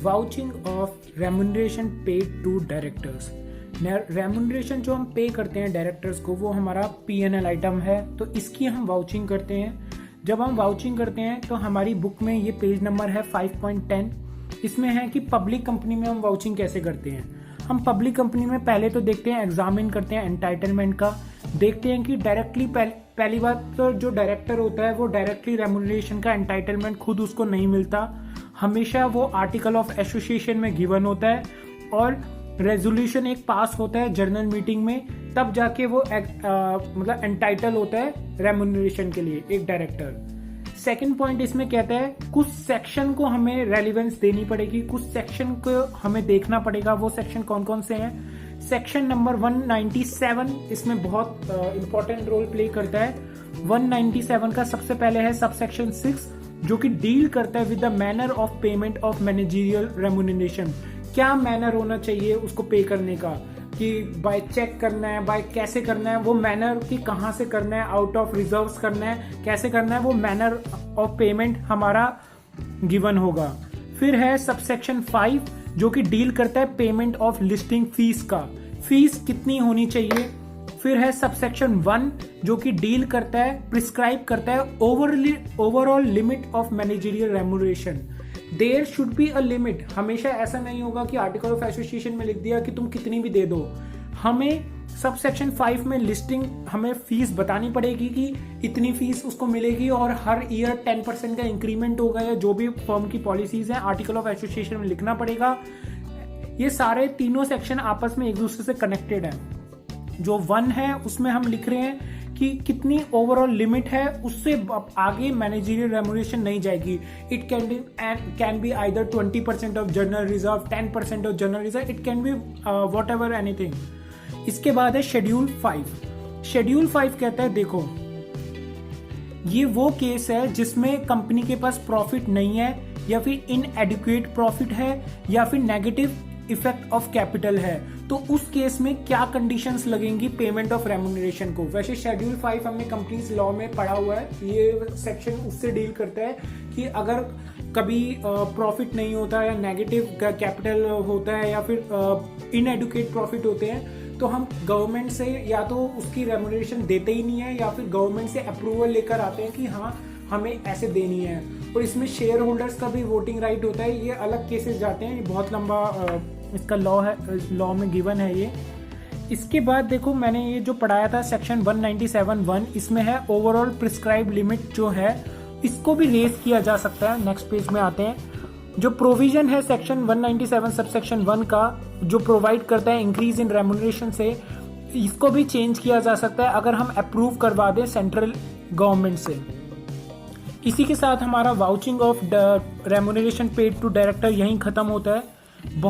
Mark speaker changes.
Speaker 1: Vouching of remuneration paid to directors. Remuneration जो हम पे करते हैं डायरेक्टर्स को वो हमारा P&L आइटम है, तो इसकी हम वाउचिंग करते हैं। जब हम वाउचिंग करते हैं तो हमारी बुक में ये पेज नंबर है 5.10। इसमें है कि पब्लिक कंपनी में हम वाउचिंग कैसे करते हैं। हम पब्लिक कंपनी में पहले तो देखते हैं, एग्जामिन करते हैं एंटाइटलमेंट का, देखते हैं कि डायरेक्टली पहली बात तो जो डायरेक्टर होता है वो डायरेक्टली रेम्यूनरेशन का एंटाइटलमेंट खुद उसको नहीं मिलता, हमेशा वो आर्टिकल ऑफ एसोसिएशन में गिवन होता है और रेजोल्यूशन एक पास होता है जनरल मीटिंग में, तब जाके वो मतलब एंटाइटल होता है रेम्यूनरेशन के लिए एक डायरेक्टर। सेकंड पॉइंट इसमें कहता है कुछ सेक्शन को हमें रेलिवेंस देनी पड़ेगी, कुछ सेक्शन को हमें देखना पड़ेगा। वो सेक्शन कौन कौन से हैं? सेक्शन नंबर 197 इसमें बहुत इंपॉर्टेंट रोल प्ले करता है। 197 का सबसे पहले है सबसेक्शन 6 जो कि डील करता है with the manner of payment of managerial remuneration. क्या मैनर होना चाहिए उसको पे करने का, कि बाय चेक करना है, बाय कैसे करना है, वो मैनर की कहाँ से करना है, आउट ऑफ रिजर्व्स करना है, कैसे करना है, वो मैनर ऑफ पेमेंट हमारा गिवन होगा। फिर है सबसेक्शन 5 जो कि डील करता है पेमेंट ऑफ लिस्टिंग फीस का, फीस कितनी होनी चाहिए। फिर है सबसेक्शन 1 जो कि डील करता है, प्रिस्क्राइब करता है overall limit of managerial remuneration. There should be a limit, हमेशा ऐसा नहीं होगा कि आर्टिकल ऑफ एसोसिएशन में लिख दिया कि तुम कितनी भी दे दो। हमें सबसेक्शन 5 में लिस्टिंग हमें फीस बतानी पड़ेगी कि इतनी फीस उसको मिलेगी और हर ईयर 10% का इंक्रीमेंट होगा, या जो भी फर्म की पॉलिसीज हैं आर्टिकल ऑफ एसोसिएशन में लिखना पड़ेगा। ये सारे तीनों सेक्शन आपस में एक दूसरे से कनेक्टेड है। जो 1 है उसमें हम लिख रहे हैं कि कितनी ओवरऑल लिमिट है, उससे आगे मैनेजरियल रेम्यूनरेशन नहीं जाएगी। It can be either 20% of general reserve, 10% of general reserve, it can be what ever anything. इसके बाद है शेड्यूल 5। शेड्यूल 5 कहता है देखो ये वो केस है जिसमें कंपनी के पास प्रॉफिट नहीं है, या फिर इनएडिक्वेट प्रॉफिट है, या फिर नेगेटिव इफेक्ट ऑफ कैपिटल है, तो उस केस में क्या कंडीशंस लगेंगी पेमेंट ऑफ रेम्यूनरेशन को। वैसे शेड्यूल 5 हमने कंपनीज लॉ में पढ़ा हुआ है, ये सेक्शन उससे डील करता है कि अगर कभी प्रॉफिट नहीं होता या नेगेटिव कैपिटल होता है या फिर इनएडुकेट प्रॉफिट होते हैं, तो हम गवर्नमेंट से या तो उसकी रेम्यूनरेशन देते ही नहीं है या फिर गवर्नमेंट से अप्रूवल लेकर आते हैं कि हाँ हमें ऐसे देनी है। और इसमें शेयर होल्डर्स का भी वोटिंग राइट होता है। ये अलग केसेस जाते हैं, ये बहुत लंबा इसका लॉ है, लॉ में गिवन है ये। इसके बाद देखो मैंने ये जो पढ़ाया था सेक्शन 197(1), इसमें है ओवरऑल प्रिस्क्राइब लिमिट जो है इसको भी रेज किया जा सकता है। नेक्स्ट पेज में आते हैं। जो प्रोविजन है सेक्शन 197 सबसेक्शन 1 का जो प्रोवाइड करता है इंक्रीज इन रेम्यूनरेशन से, इसको भी चेंज किया जा सकता है अगर हम अप्रूव करवा दें सेंट्रल गवर्नमेंट से। इसी के साथ हमारा vouching of remuneration paid to director यहीं खत्म होता है। बहुत